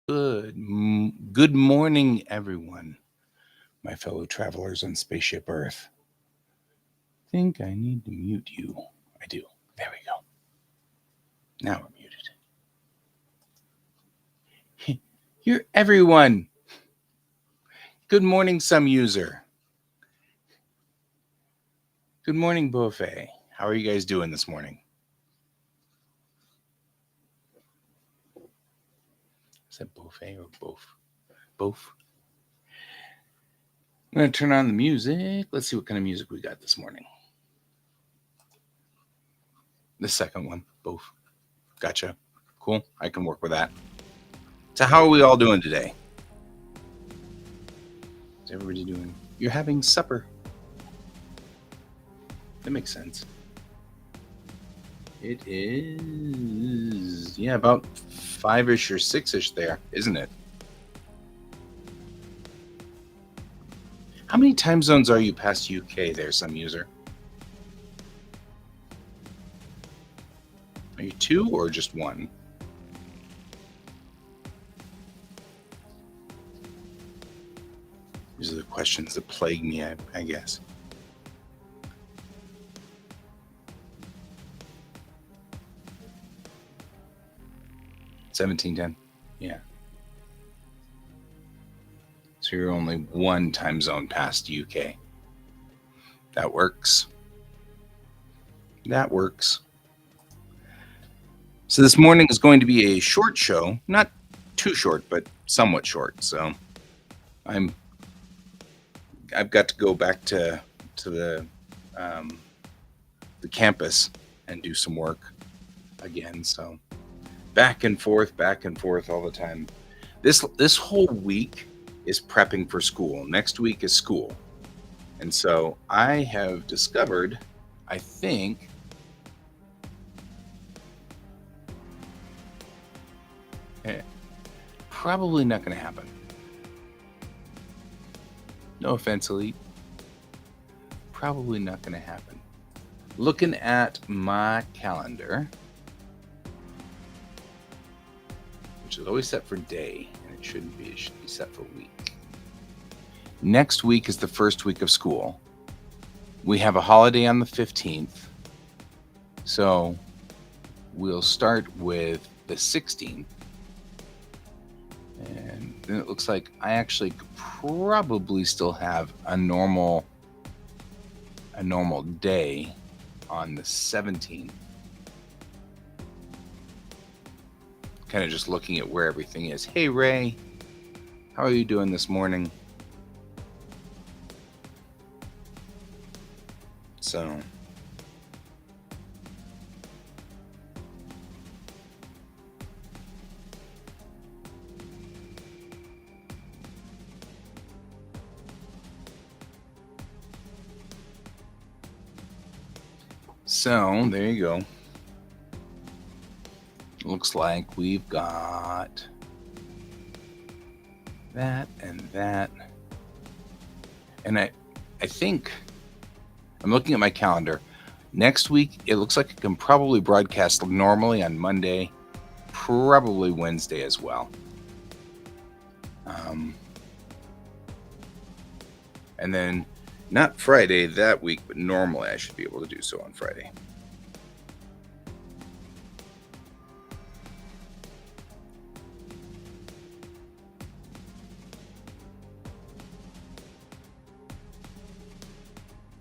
Good morning, everyone, my fellow travelers on spaceship Earth. Think I need to mute you. I do. There we go. Now we're muted. You're everyone. Good morning, some user. Good morning, Buffet. How are you guys doing this morning? Is that Buffet or both? Both. I'm going to turn on the music. Let's see what kind of music we got this morning. The second one, both. Gotcha. Cool. I can work with that. So, how are we all doing today? How's everybody doing? You're having supper. That makes sense. It is, about 5-ish or 6-ish there, isn't it? How many time zones are you past UK there, some user? Are you 2 or just 1? These are the questions that plague me, I guess. $17.10. Yeah. So you're only 1 time zone past UK. That works. That works. So this morning is going to be a short show, not too short, but somewhat short. So I've got to go back to the campus and do some work again. So back and forth all the time. This whole week is prepping for school. Next week is school. And so I have discovered, I think, probably not going to happen. No offense, Elite. Probably not going to happen. Looking at my calendar, which is always set for day, and it shouldn't be. It should be set for week. Next week is the first week of school. We have a holiday on the 15th. So we'll start with the 16th. And then it looks like I actually could probably still have a normal day on the 17th. Kind of just looking at where everything is. Hey, Ray, how are you doing this morning? So there you go. Looks like we've got that and that. And I think I'm looking at my calendar. Next week, it looks like I can probably broadcast normally on Monday, probably Wednesday as well. And then not Friday that week, but normally I should be able to do so on Friday.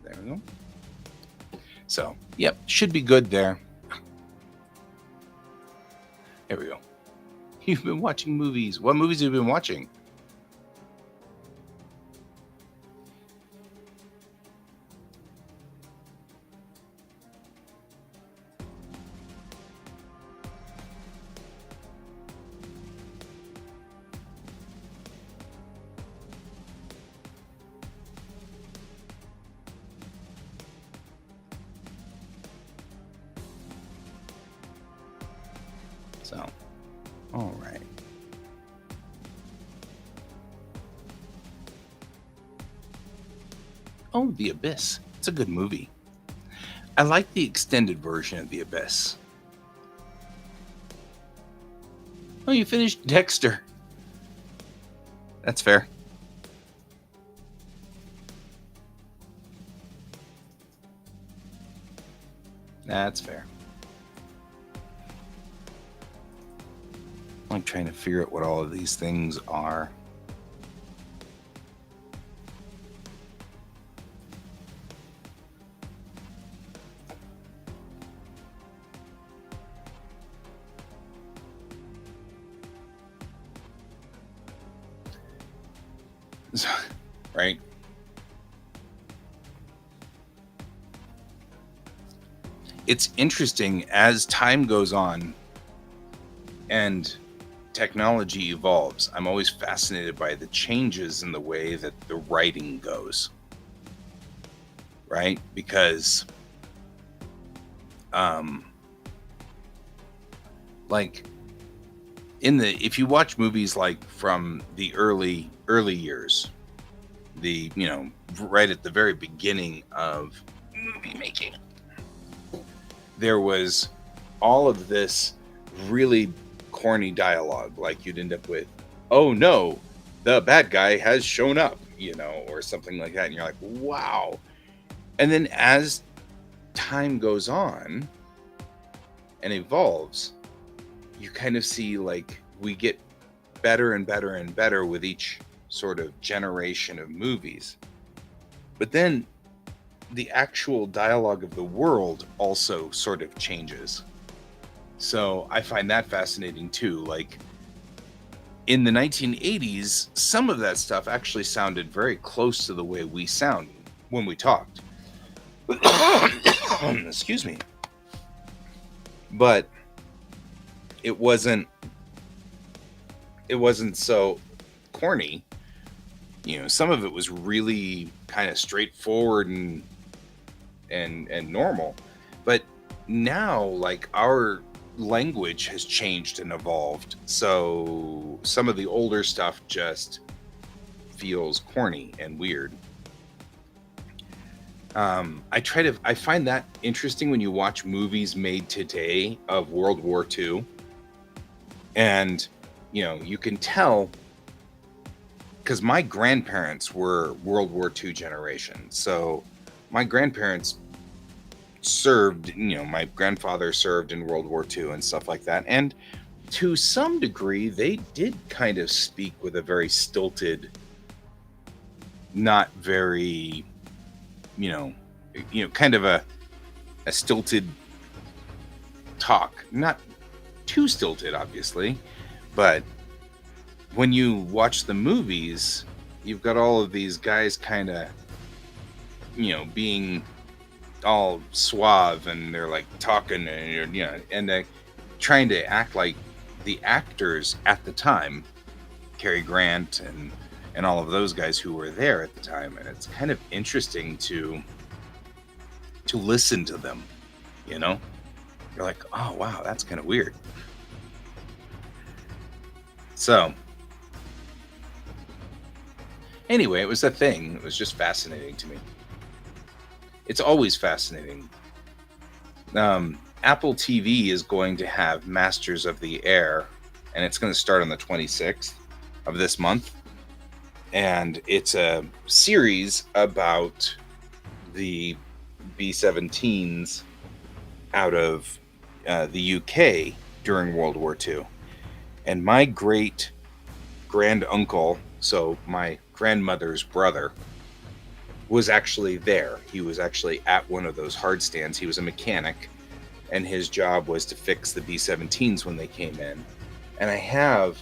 There we go. So, yep, should be good there. There we go. You've been watching movies. What movies have you been watching? So, all right. Oh, The Abyss. It's a good movie. I like the extended version of The Abyss. Oh, you finished Dexter. That's fair. That's fair. I'm trying to figure out what all of these things are. Right? It's interesting as time goes on and technology evolves. I'm always fascinated by the changes in the way that the writing goes. Right? Because like if you watch movies like from the early years, right at the very beginning of movie making, there was all of this really corny dialogue. Like you'd end up with, "Oh no, the bad guy has shown up," or something like that, and you're like, wow. And then as time goes on and evolves, you kind of see like we get better and better and better with each sort of generation of movies. But then the actual dialogue of the world also sort of changes. So I find that fascinating too. Like in the 1980s, some of that stuff actually sounded very close to the way we sound when we talked. Excuse me. But it wasn't so corny. Some of it was really kind of straightforward and normal. But now, like, our language has changed and evolved, so some of the older stuff just feels corny and weird. I find that interesting when you watch movies made today of World War II, and you can tell, because my grandparents were World War II generation. So my grandparents served, my grandfather served in World War II and stuff like that. And to some degree, they did kind of speak with a very stilted, not very, kind of a stilted talk. Not too stilted, obviously, but when you watch the movies, you've got all of these guys kind of, being all suave, and they're like talking and and trying to act like the actors at the time, Cary Grant and all of those guys who were there at the time. And it's kind of interesting to listen to them. You're like, oh wow, that's kind of weird. So anyway, it was a thing. It was just fascinating to me. It's always fascinating. Apple TV is going to have Masters of the Air, and it's going to start on the 26th of this month. And it's a series about the B-17s out of the UK during World War II. And my great grand uncle, so my grandmother's brother, was actually there. He was actually at one of those hard stands. He was a mechanic, and his job was to fix the B-17s when they came in. And I have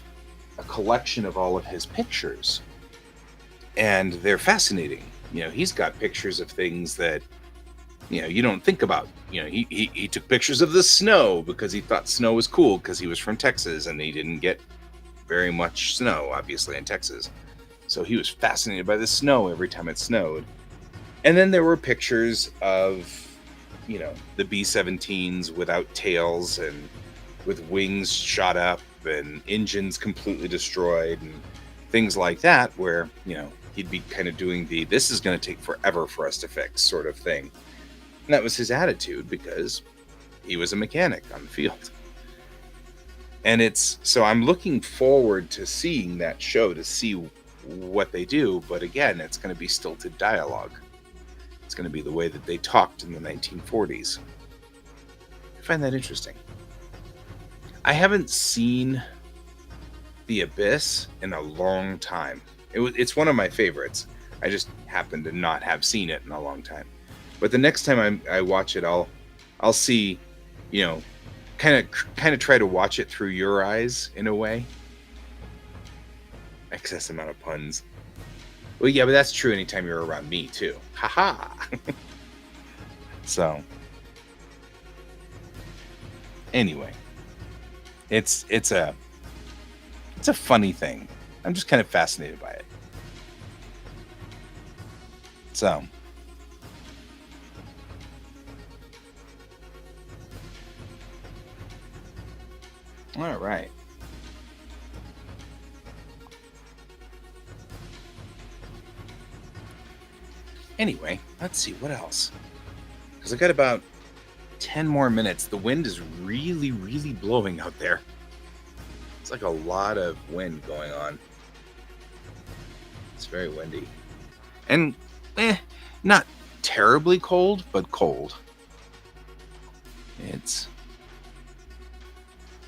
a collection of all of his pictures, and they're fascinating. He's got pictures of things that you don't think about. He took pictures of the snow because he thought snow was cool, because he was from Texas and he didn't get very much snow, obviously, in Texas. So he was fascinated by the snow every time it snowed. And then there were pictures of, the B-17s without tails and with wings shot up and engines completely destroyed and things like that, where, he'd be kind of doing this is going to take forever for us to fix sort of thing. And that was his attitude, because he was a mechanic on the field. And so I'm looking forward to seeing that show, to see what they do, but again, it's going to be stilted dialogue. It's going to be the way that they talked in the 1940s. I find that interesting. I haven't seen The Abyss in a long time. It's one of my favorites. I just happen to not have seen it in a long time. But the next time I watch it, I'll see, you know, kind of try to watch it through your eyes in a way. Excess amount of puns. Well, yeah, but that's true anytime you're around me too. Haha. So, anyway, it's a funny thing. I'm just kind of fascinated by it. So, all right. Anyway, let's see what else. Because I got about 10 more minutes. The wind is really, really blowing out there. It's like a lot of wind going on. It's very windy. And, not terribly cold, but cold. It's,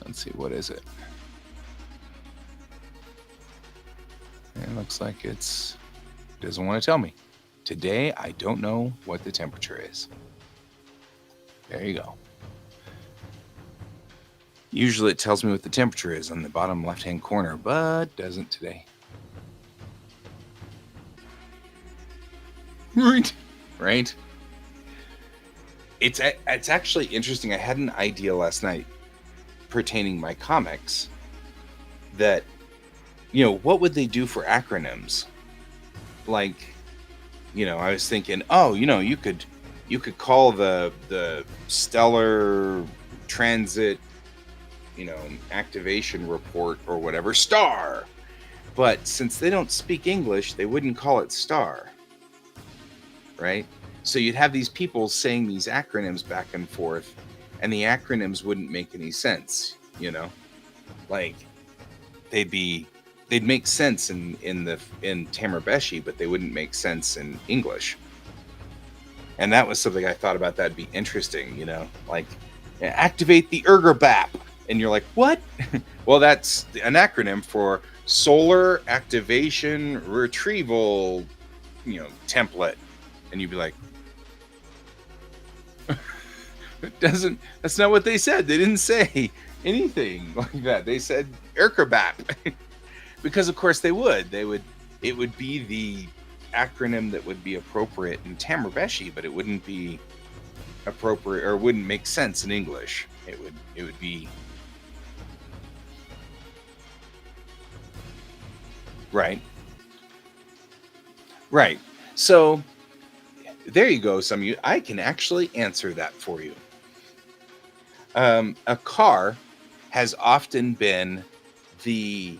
let's see, what is it? It looks like it doesn't want to tell me. Today, I don't know what the temperature is. There you go. Usually it tells me what the temperature is on the bottom left-hand corner, but doesn't today. Right? It's actually interesting. I had an idea last night pertaining my comics that, what would they do for acronyms? Like, I was thinking, you could call the stellar transit, activation report or whatever STAR. But since they don't speak English, they wouldn't call it STAR. Right? So you'd have these people saying these acronyms back and forth, and the acronyms wouldn't make any sense, Like they'd make sense in Tamarbeshi, but they wouldn't make sense in English. And that was something I thought about that'd be interesting, like activate the ErgoBAP. And you're like, what? Well, that's an acronym for Solar Activation Retrieval, template. And you'd be like, that's not what they said. They didn't say anything like that. They said ErgoBAP. Because of course it would be the acronym that would be appropriate in Tamarbeshi, but it wouldn't be appropriate or wouldn't make sense in English. It would be right. So there you go. Some of you, I can actually answer that for you. A car has often been a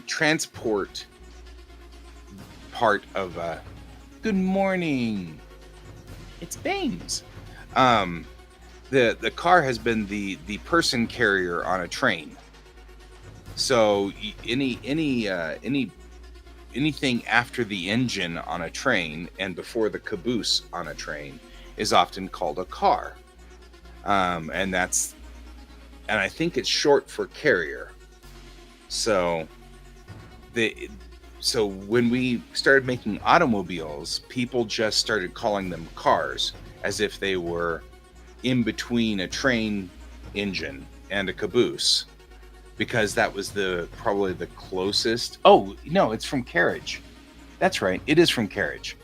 transport part of good morning, it's Baines. The car has been the person carrier on a train. So anything after the engine on a train and before the caboose on a train is often called a car. And I think it's short for carrier. So when we started making automobiles, people just started calling them cars, as if they were in between a train engine and a caboose, because that was probably the closest. Oh no, it's from carriage. That's right, it is from carriage,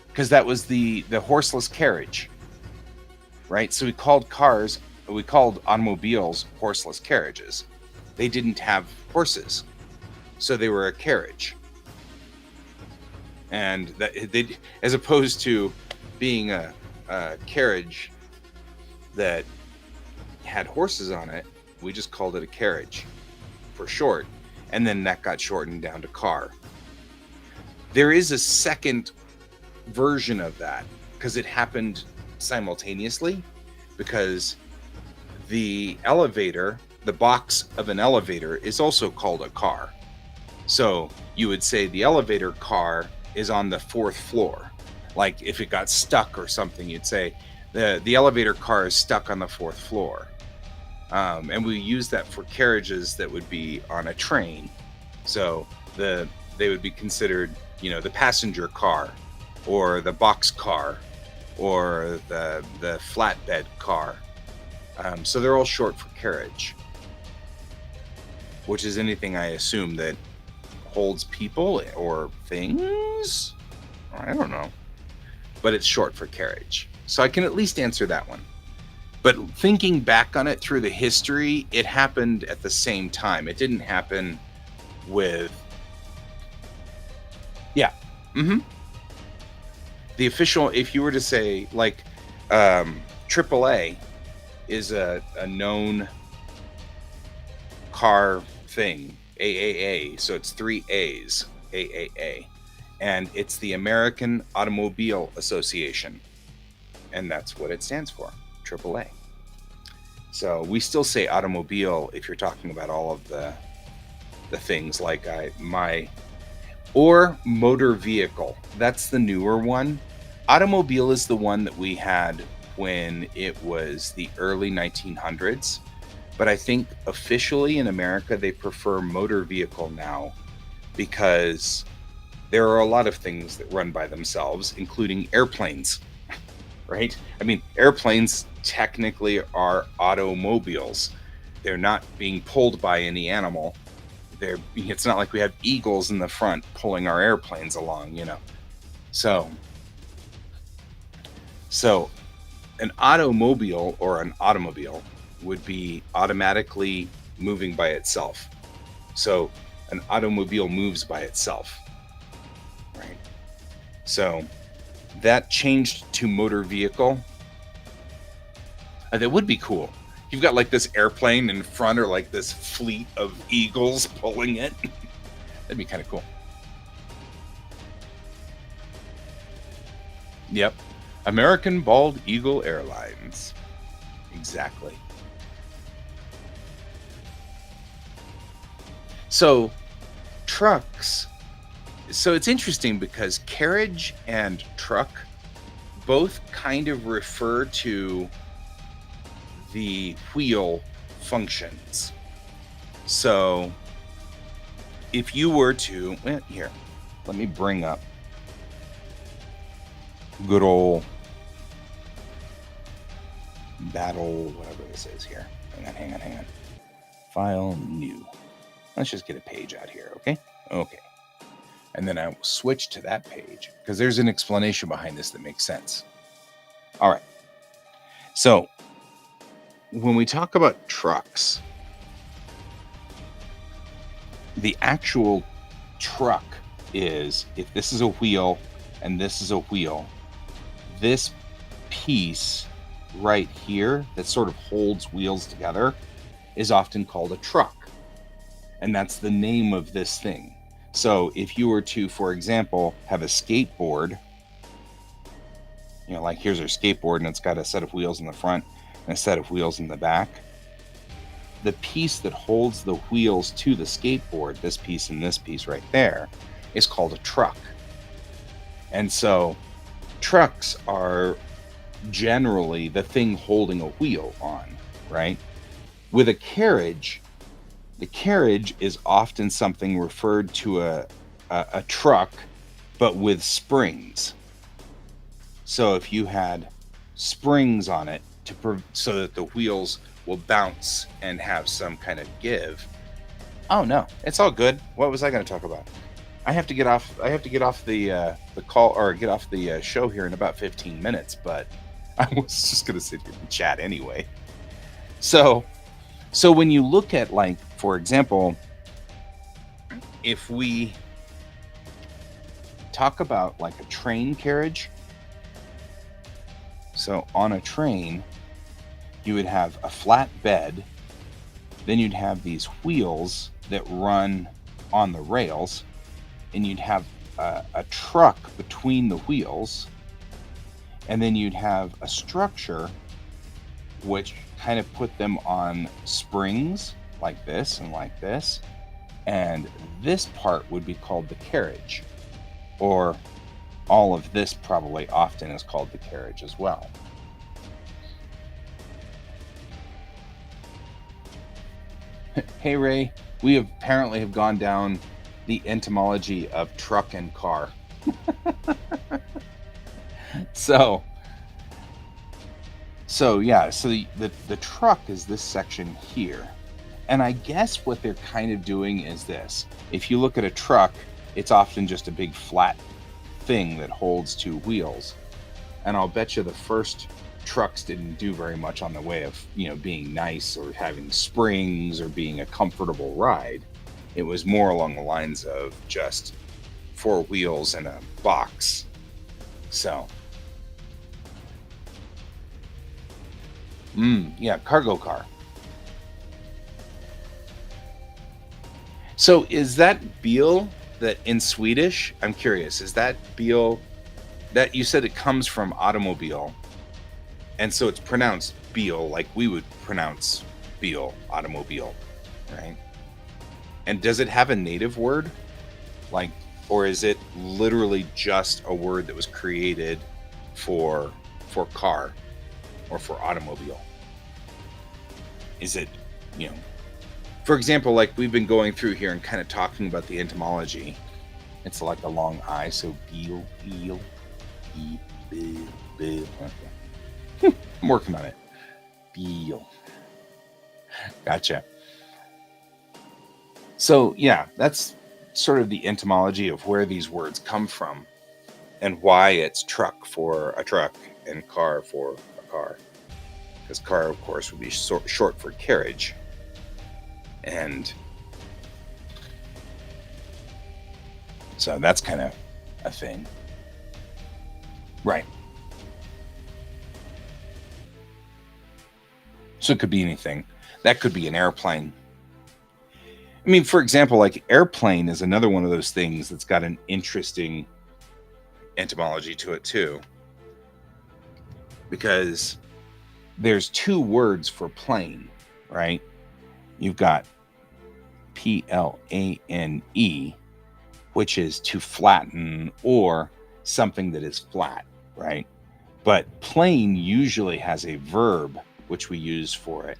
because that was the horseless carriage, right? So we called automobiles horseless carriages. They didn't have horses, so they were a carriage. And that they, as opposed to being a carriage that had horses on it, we just called it a carriage for short, and then that got shortened down to car. There is a second version of that, because it happened simultaneously, because the elevator, the box of an elevator, is also called a car. So you would say the elevator car is on the 4th floor. Like if it got stuck or something, you'd say the elevator car is stuck on the 4th floor. And we use that for carriages that would be on a train. So they would be considered, the passenger car, or the box car, or the flatbed car. So they're all short for carriage, which is anything, I assume, that holds people or things. I don't know, but it's short for carriage. So I can at least answer that one. But thinking back on it through the history, it happened at the same time. It didn't happen with... Yeah. The official, if you were to say, like, AAA is a known car thing. AAA, so it's 3 A's, AAA. And it's the American Automobile Association. And that's what it stands for, AAA. So we still say automobile if you're talking about all of the things like or motor vehicle. That's the newer one. Automobile is the one that we had when it was the early 1900s. But I think officially in America, they prefer motor vehicle now, because there are a lot of things that run by themselves, including airplanes, right? I mean, airplanes technically are automobiles. They're not being pulled by any animal. It's not like we have eagles in the front pulling our airplanes along, So an automobile or an automobile would be automatically moving by itself. So an automobile moves by itself, right? So that changed to motor vehicle. That would be cool. You've got like this airplane in front, or like this fleet of eagles pulling it. That'd be kind of cool. Yep. American Bald Eagle Airlines. Exactly. So trucks. So it's interesting because carriage and truck both kind of refer to the wheel functions. So if you were to, here, let me bring up good old battle, whatever this is here. Hang on. File, new. Let's just get a page out here, okay? Okay. And then I will switch to that page, because there's an explanation behind this that makes sense. All right. So when we talk about trucks, the actual truck is, if this is a wheel and this is a wheel, this piece right here that sort of holds wheels together is often called a truck. And that's the name of this thing. So if you were to, for example, have a skateboard, like here's our skateboard, and it's got a set of wheels in the front and a set of wheels in the back. The piece that holds the wheels to the skateboard, this piece and this piece right there, is called a truck. And so trucks are generally the thing holding a wheel on, right? With a carriage, the carriage is often something referred to a truck, but with springs. So if you had springs on it so that the wheels will bounce and have some kind of give. Oh no, it's all good. What was I going to talk about? I have to get off the call, or get off the show here in about 15 minutes, but I was just going to sit here and chat anyway. So when you look at, like, for example, if we talk about like a train carriage, so on a train, you would have a flat bed, then you'd have these wheels that run on the rails, and you'd have a truck between the wheels, and then you'd have a structure which kind of put them on springs like this and like this, And this part would be called the carriage, or all of this probably often is called the carriage as well. Hey Ray, we apparently have gone down the etymology of truck and car. So yeah, so the truck is this section here. And I guess what they're kind of doing is this. If you look at a truck, it's often just a big flat thing that holds two wheels. And I'll bet you the first trucks didn't do very much on the way of, being nice or having springs or being a comfortable ride. It was more along the lines of just four wheels and a box. So, yeah, cargo car. So is that bil that in Swedish? I'm curious. Is that bil that you said it comes from automobile? And so it's pronounced bil like we would pronounce bil, automobile, right? And does it have a native word? Like, or is it literally just a word that was created for car or for automobile? Is it, for example, like we've been going through here and kind of talking about the etymology. It's like a long I, so bil, eel, e, bil, bil. Okay. I'm working on it. Bil. Gotcha. So yeah, that's sort of the etymology of where these words come from and why it's truck for a truck and car for a car. Because car, of course, would be short for carriage. And so that's kind of a thing. Right. So it could be anything. That could be an airplane. I mean, for example, like airplane is another one of those things that's got an interesting etymology to it too. Because there's two words for plane, right? You've got plane, which is to flatten or something that is flat, right? But plane usually has a verb which we use for it,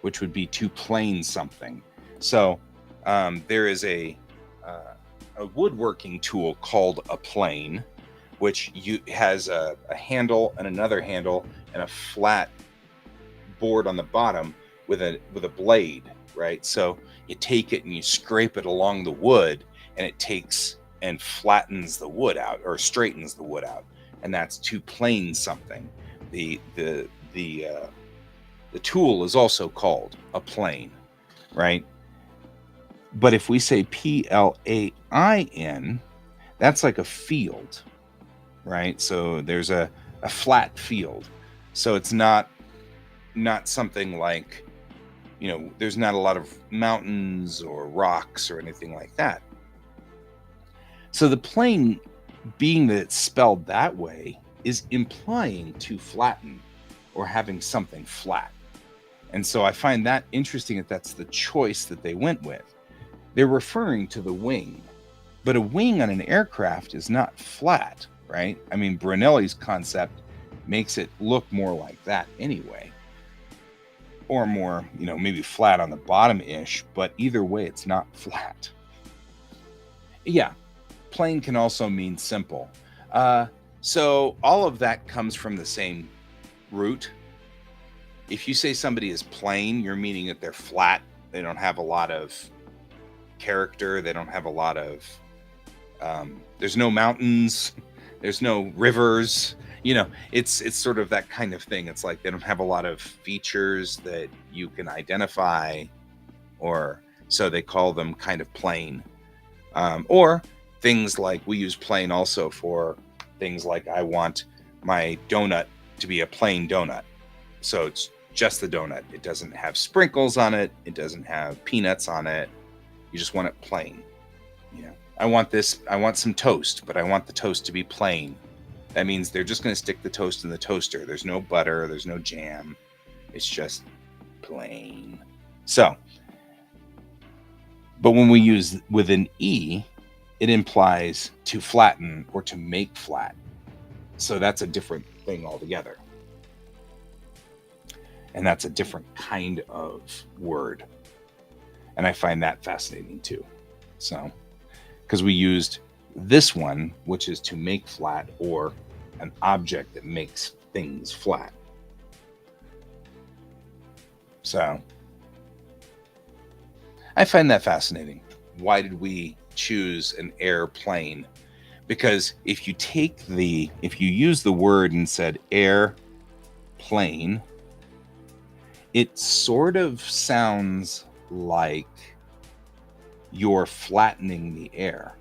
which would be to plane something. So there is a woodworking tool called a plane, which has a handle and another handle and a flat board on the bottom with a blade, right? So you take it and you scrape it along the wood, and it takes and flattens the wood out or straightens the wood out, and that's to plane something. The tool is also called a plane, right? But if we say plain, that's like a field, right? So there's a flat field. So it's not something like, there's not a lot of mountains or rocks or anything like that. So the plane, being that it's spelled that way, is implying to flatten or having something flat. And so I find that interesting that that's the choice that they went with. They're referring to the wing, but a wing on an aircraft is not flat, right? I mean, Brunelli's concept makes it look more like that anyway. Or more, maybe flat on the bottom-ish, but either way, it's not flat. Yeah, plain can also mean simple. So all of that comes from the same root. If you say somebody is plain, you're meaning that they're flat. They don't have a lot of character. They don't have a lot of, there's no mountains. There's no rivers. It's sort of that kind of thing. It's like they don't have a lot of features that you can identify, or so they call them kind of plain. Or things like we use plain also for things like I want my donut to be a plain donut. So it's just the donut. It doesn't have sprinkles on it. It doesn't have peanuts on it. You just want it plain. I want some toast, but I want the toast to be plain. That means they're just going to stick the toast in the toaster. There's no butter. There's no jam. It's just plain. So But when we use with an E, it implies to flatten or to make flat. So that's a different thing altogether. And that's a different kind of word. And I find that fascinating too. So, because we used this one, which is to make flat, or an object that makes things flat. So, I find that fascinating. Why did we choose an airplane? Because if you use the word and said airplane, it sort of sounds like you're flattening the air.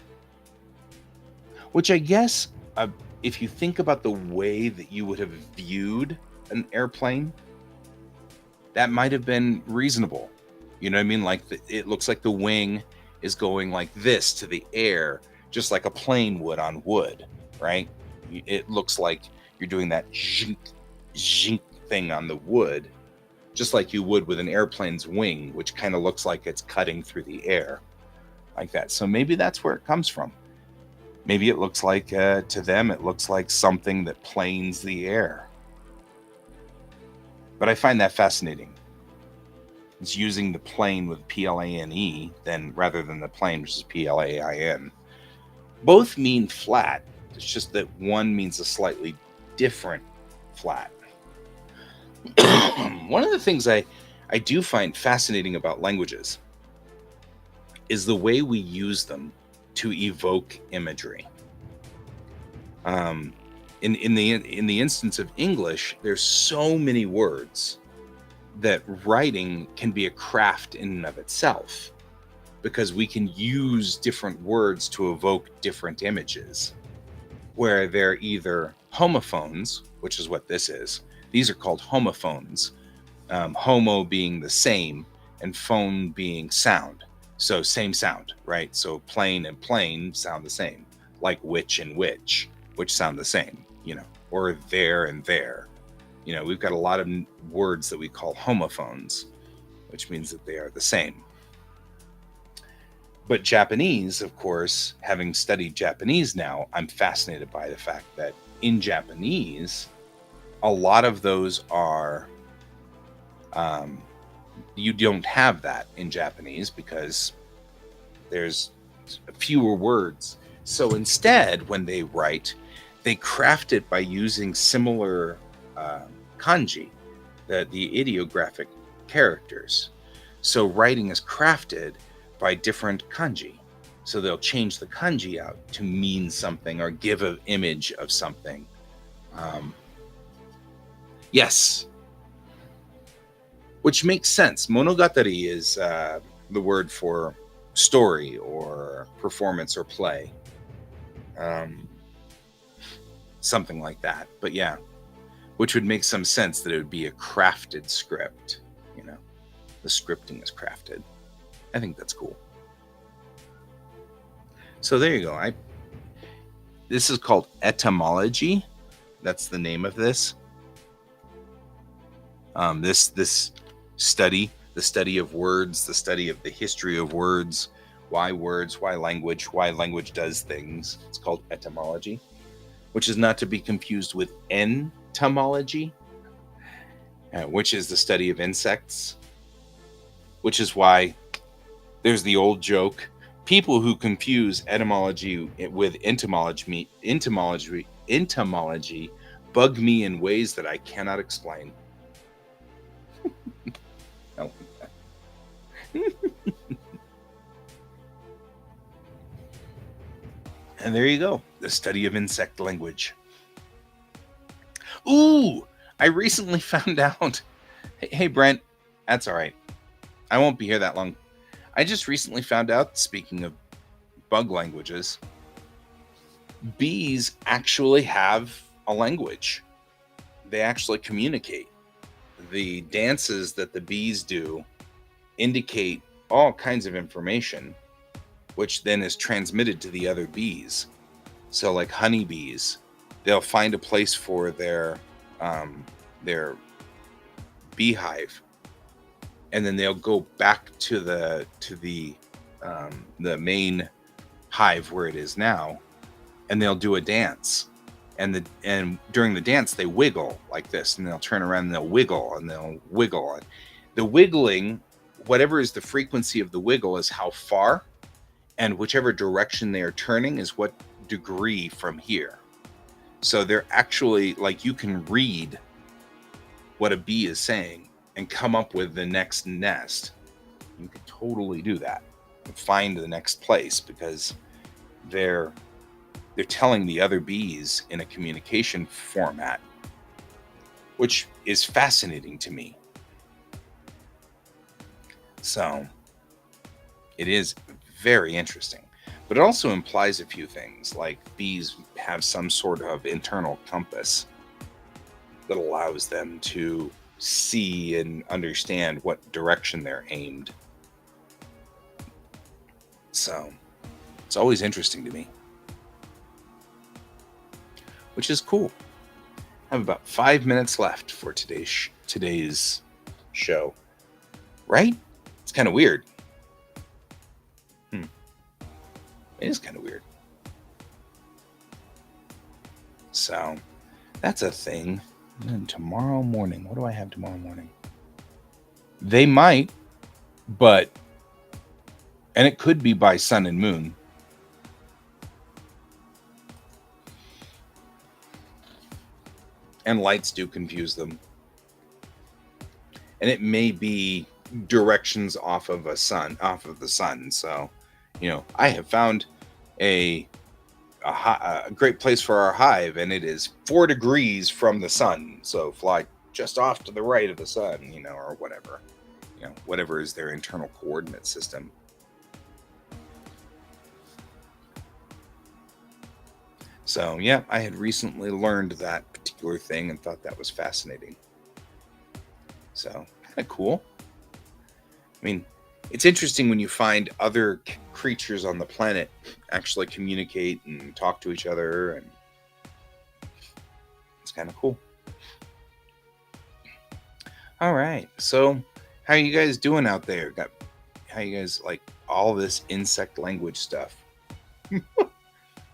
Which I guess, if you think about the way that you would have viewed an airplane, that might have been reasonable. You know what I mean? Like it looks like the wing is going like this to the air, just like a plane would on wood, right? It looks like you're doing that zhink, zhink thing on the wood, just like you would with an airplane's wing, which kind of looks like it's cutting through the air like that. So maybe that's where it comes from. Maybe it looks like, to them, it looks like something that planes the air. But I find that fascinating. It's using the plane with P-L-A-N-E rather than the plane, which is P-L-A-I-N. Both mean flat. It's just that one means a slightly different flat. One of the things I do find fascinating about languages is the way we use them to evoke imagery. In the instance of English, there's so many words that writing can be a craft in and of itself, because we can use different words to evoke different images, where they're either homophones, which is what this is. These are called homophones. Homo being the same and phone being sound. So same sound, right? So plane and plane sound the same, like which and which sound the same, or there and there. We've got a lot of words that we call homophones, which means that they are the same. But Japanese, of course, having studied Japanese now, I'm fascinated by the fact that in Japanese, a lot of those are, you don't have that in Japanese because there's fewer words. So instead, when they write, they craft it by using similar kanji, the ideographic characters. So writing is crafted by different kanji. So they'll change the kanji out to mean something or give an image of something. Yes. Which makes sense. Monogatari is the word for story or performance or play. Something like that. But yeah, which would make some sense that it would be a crafted script. The scripting is crafted. I think that's cool. So there you go. This is called etymology. That's the name of this. This study, the study of words, the study of the history of words, why language does things. It's called etymology, which is not to be confused with entomology, which is the study of insects, which is why there's the old joke. People who confuse etymology with entomology bug me in ways that I cannot explain. And there you go. The study of insect language. Ooh, I recently found out. Hey, Brent, that's all right. I won't be here that long. I just recently found out, speaking of bug languages, bees actually have a language. They actually communicate. The dances that the bees do indicate all kinds of information, which then is transmitted to the other bees. So like honeybees, they'll find a place for their beehive, and then they'll go back to the the main hive where it is now, and they'll do a dance, and during the dance they wiggle like this, and they'll turn around and they'll wiggle and they'll wiggle. And the wiggling, whatever is the frequency of the wiggle, is how far, and whichever direction they are turning is what degree from here. So they're actually, like, you can read what a bee is saying and come up with the next nest. You can totally do that and find the next place, because they're telling the other bees in a communication format, which is fascinating to me. So it is very interesting, but it also implies a few things, like bees have some sort of internal compass that allows them to see and understand what direction they're aimed. So it's always interesting to me, which is cool. I have about 5 minutes left for today's show, right? It's kind of weird. It is kind of weird. So that's a thing. And then tomorrow morning, what do I have tomorrow morning? They might, and it could be by sun and moon. And lights do confuse them. And it may be directions off of the sun. So, I have found a great place for our hive, and it is 4 degrees from the sun. So fly just off to the right of the sun, or whatever. Whatever is their internal coordinate system. So, yeah, I had recently learned that particular thing and thought that was fascinating. So, kind of cool. I mean, it's interesting when you find other creatures on the planet actually communicate and talk to each other, and it's kind of cool. All right, so how are you guys doing out there? How you guys like all this insect language stuff?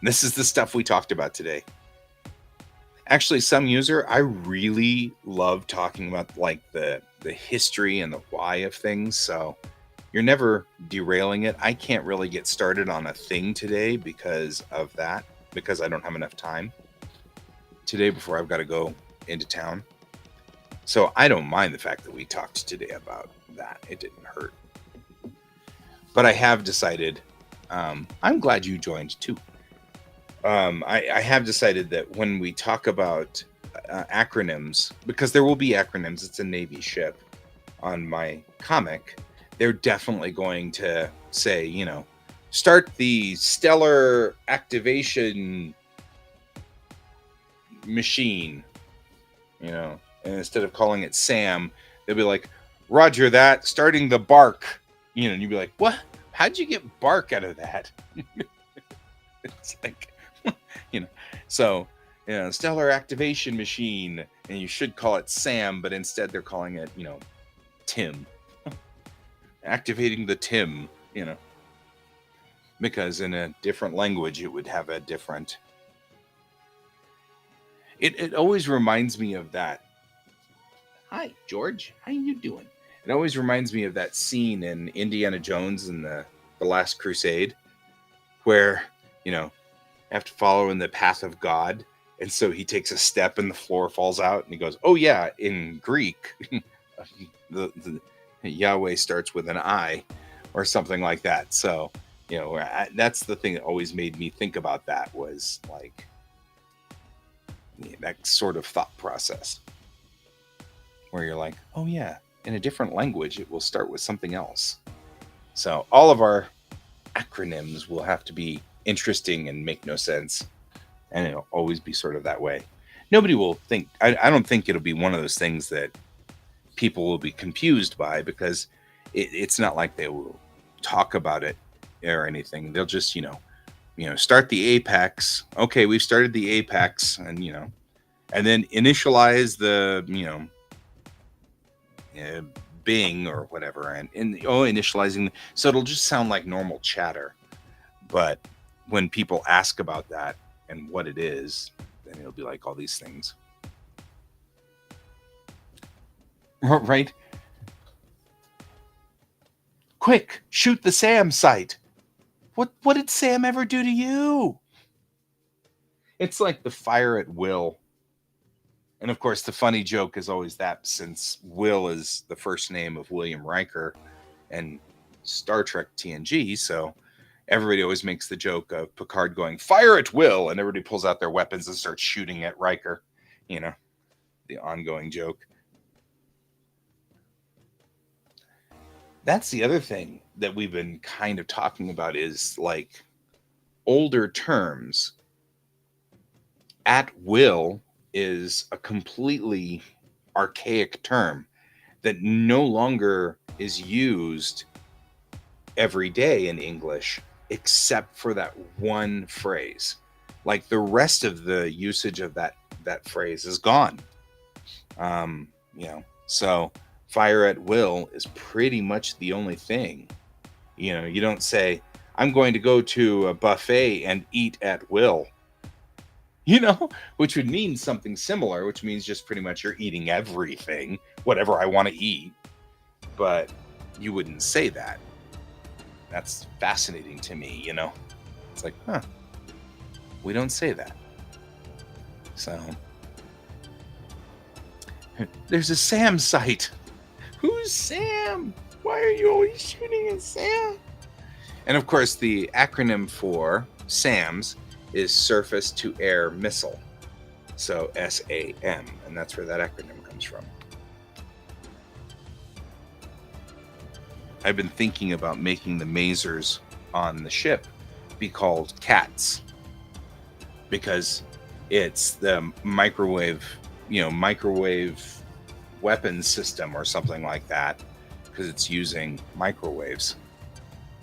This is the stuff we talked about today. Actually, some user, I really love talking about like the history and the why of things. So you're never derailing it. I can't really get started on a thing today because of that, because I don't have enough time today before I've got to go into town. So I don't mind the fact that we talked today about that. It didn't hurt. But I have decided, I'm glad you joined too. I have decided that when we talk about acronyms, because there will be acronyms, it's a Navy ship on my comic, they're definitely going to say, start the stellar activation machine, and instead of calling it Sam, they'll be like, Roger that, starting the bark, and you'd be like, what? How'd you get bark out of that? It's like, so, stellar activation machine, and you should call it Sam, but instead they're calling it, Tim. Activating the Tim, because in a different language it would have a different. It always reminds me of that. Hi, George. How you doing? It always reminds me of that scene in Indiana Jones and the Last Crusade, where, have to follow in the path of God. And so he takes a step and the floor falls out, and he goes, oh yeah, in Greek, the Yahweh starts with an I or something like that. So, that's the thing that always made me think about that, was like that sort of thought process where you're like, oh yeah, in a different language, it will start with something else. So all of our acronyms will have to be interesting and make no sense, and it'll always be sort of that way. Nobody will think, I don't think it'll be one of those things that people will be confused by, because it's not like they will talk about it or anything. They'll just, start the apex. Okay, we've started the apex, and and then initialize the Bing or whatever, and initializing, so it'll just sound like normal chatter. But when people ask about that and what it is, then it'll be like all these things. Right? Quick, shoot the Sam site. What did Sam ever do to you? It's like the fire at will. And of course, the funny joke is always that, since Will is the first name of William Riker and Star Trek TNG, so everybody always makes the joke of Picard going, fire at will, and everybody pulls out their weapons and starts shooting at Riker. You know, the ongoing joke. That's the other thing that we've been kind of talking about, is like older terms. At will is a completely archaic term that no longer is used every day in English, except for that one phrase. Like the rest of the usage of that phrase is gone. So fire at will is pretty much the only thing. You don't say, I'm going to go to a buffet and eat at will. Which would mean something similar, which means just pretty much you're eating everything, whatever I want to eat. But you wouldn't say that. That's fascinating to me, It's like, we don't say that. So, there's a Sam site. Who's Sam? Why are you always shooting at Sam? And of course, the acronym for SAMs is Surface to Air Missile. So SAM, and that's where that acronym comes from. I've been thinking about making the masers on the ship be called cats, because it's the microwave weapons system or something like that, because it's using microwaves.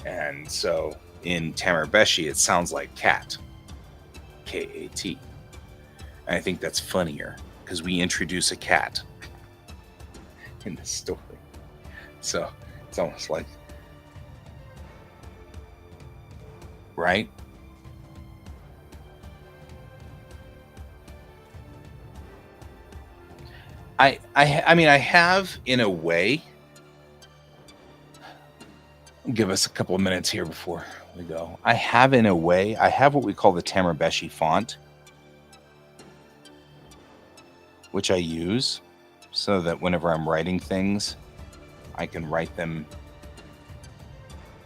And so in Tamarbeshi, it sounds like cat. K-A-T. And I think that's funnier because we introduce a cat in the story. So it's almost like, right? I mean, I have, in a way. Give us a couple of minutes here before we go. I have what we call the Tamarbeshi font, which I use so that whenever I'm writing things, I can write them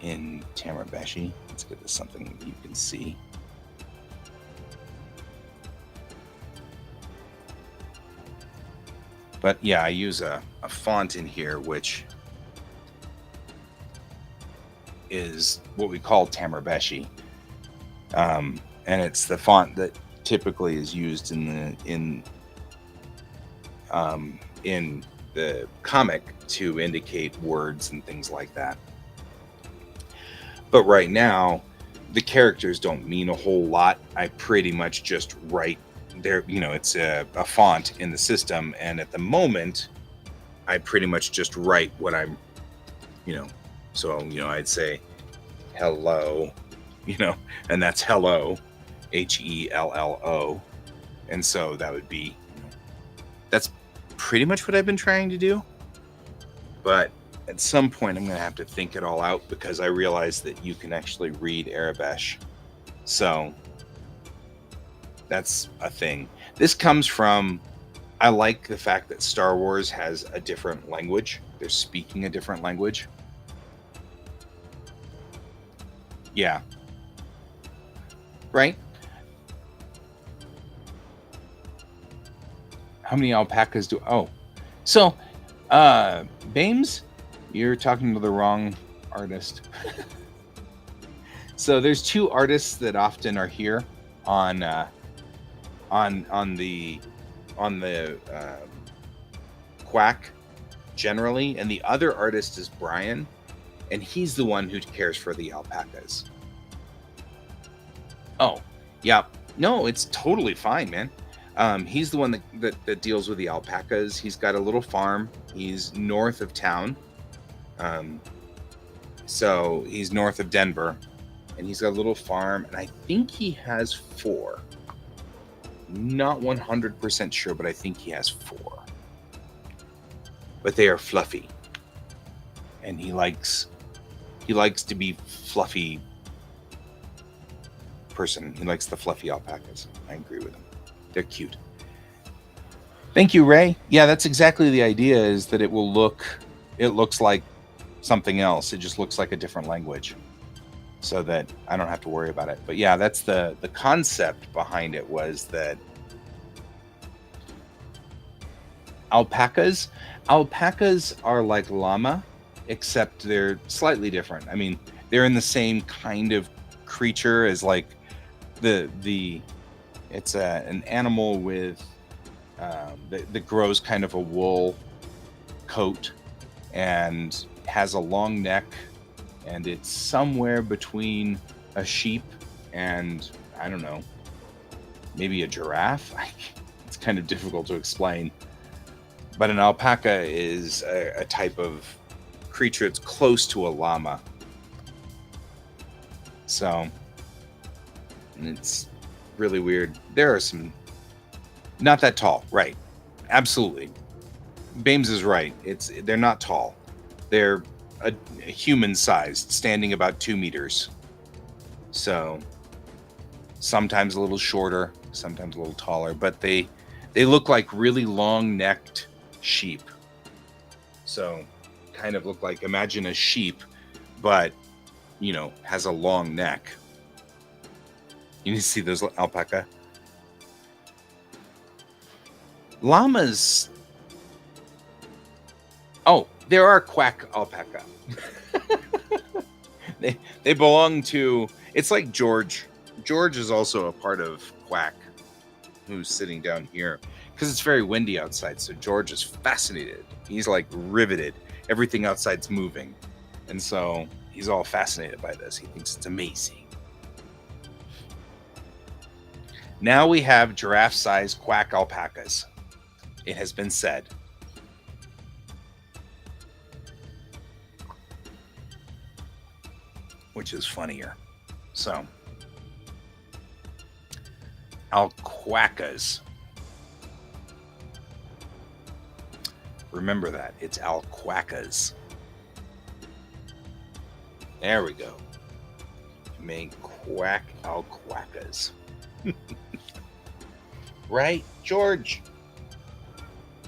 in Tamarbeshi. Let's get to something you can see. But yeah, I use a font in here, which is what we call Tamarbeshi. And it's the font that typically is used in the comic to indicate words and things like that. But right now, the characters don't mean a whole lot. I pretty much just write there, it's a font in the system, and at the moment, I pretty much just write what I'm, so, I'd say hello, and that's hello, Hello. And so that would be, that's pretty much what I've been trying to do. But at some point, I'm going to have to think it all out, because I realize that you can actually read Arabesh. So that's a thing. This comes from, I like the fact that Star Wars has a different language. They're speaking a different language. Yeah. Right? How many alpacas do... Oh. So, Bames, you're talking to the wrong artist. So there's two artists that often are here on the Quack generally, and the other artist is Brian, and he's the one who cares for the alpacas. Oh, yeah. No, it's totally fine, man. He's the one that deals with the alpacas. He's got a little farm. He's north of town, So he's north of Denver, and he's got a little farm, and I think he has 4. Not 100% sure, but I think he has 4. But they are fluffy, and he likes to be fluffy person. He likes the fluffy alpacas. I agree with him. They're cute. Thank you, Ray. Yeah, that's exactly the idea, is that it looks like something else. It just looks like a different language, so that I don't have to worry about it. But yeah, that's the concept behind it, was that alpacas are like llama, except they're slightly different. I mean, they're in the same kind of creature as like it's an animal with that grows kind of a wool coat and has a long neck, and it's somewhere between a sheep and, I don't know, maybe a giraffe. It's kind of difficult to explain. But an alpaca is a type of creature. It's close to a llama. So, and it's really weird. There are some not that tall, right? Absolutely. Bames is right. They're not tall. They're a human sized, standing about 2 meters. So sometimes a little shorter, sometimes a little taller, but they look like really long-necked sheep. So kind of look like, imagine a sheep, but has a long neck. You need to see those alpaca. Llamas. Oh, there are quack alpaca. They belong to. It's like George. George is also a part of quack, who's sitting down here, because it's very windy outside. So George is fascinated. He's like riveted. Everything outside's moving, and so he's all fascinated by this. He thinks it's amazing. Now we have giraffe-sized quack alpacas. It has been said. Which is funnier. So, alquacas. Remember that. It's alquacas. There we go. Make quack alquacas. Right, George?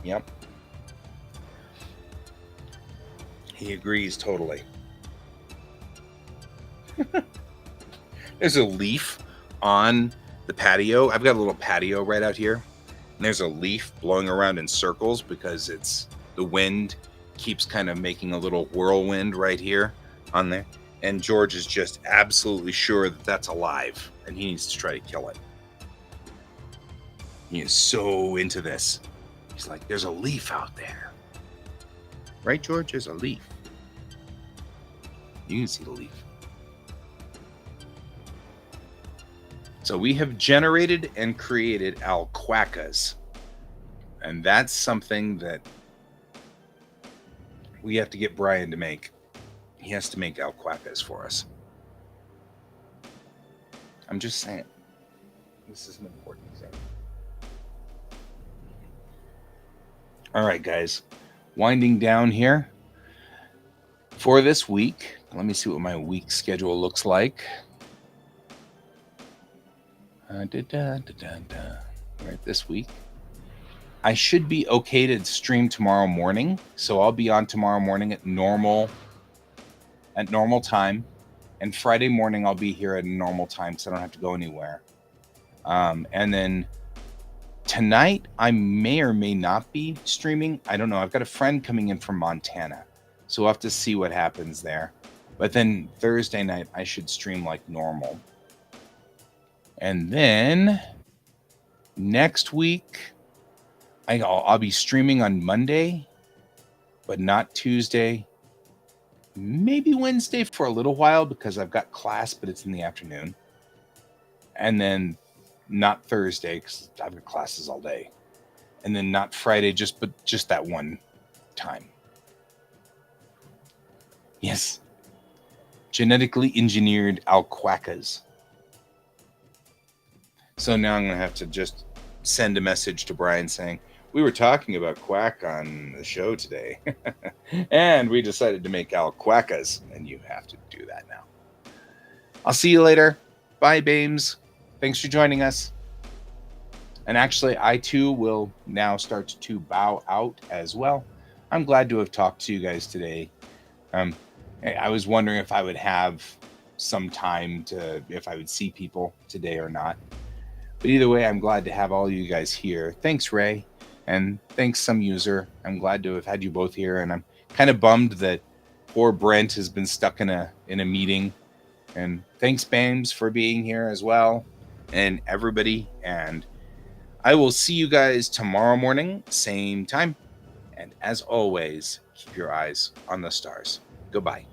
Yep. He agrees totally. There's a leaf on the patio. I've got a little patio right out here, and there's a leaf blowing around in circles because the wind keeps kind of making a little whirlwind right here on there. And George is just absolutely sure that that's alive, and he needs to try to kill it. He is so into this. He's like, there's a leaf out there. Right, George? There's a leaf. You can see the leaf. So we have generated and created alquacas. And that's something that we have to get Brian to make. He has to make alquacas for us. I'm just saying. This is an important thing. All right, guys. Winding down here for this week. Let me see what my week schedule looks like. Right, this week. I should be okay to stream tomorrow morning. So I'll be on tomorrow morning at normal time. And Friday morning I'll be here at a normal time because I don't have to go anywhere. And then tonight I may or may not be streaming. I don't know. I've got a friend coming in from Montana. So we'll have to see what happens there. But then Thursday night I should stream like normal. And then next week, I'll be streaming on Monday, but not Tuesday. Maybe Wednesday for a little while because I've got class, but it's in the afternoon. And then not Thursday because I've got classes all day. And then not Friday, just that one time. Yes. Genetically engineered alquacas. So now I'm going to have to just send a message to Brian saying, we were talking about quack on the show today. And we decided to make alquacas. And you have to do that now. I'll see you later. Bye, Bames. Thanks for joining us. And actually, I too will now start to bow out as well. I'm glad to have talked to you guys today. I was wondering if I would have some time if I would see people today or not. But either way, I'm glad to have all you guys here. Thanks, Ray. And thanks, Some User. I'm glad to have had you both here. And I'm kind of bummed that poor Brent has been stuck in a meeting. And thanks, Bames, for being here as well. And everybody. And I will see you guys tomorrow morning, same time. And as always, keep your eyes on the stars. Goodbye.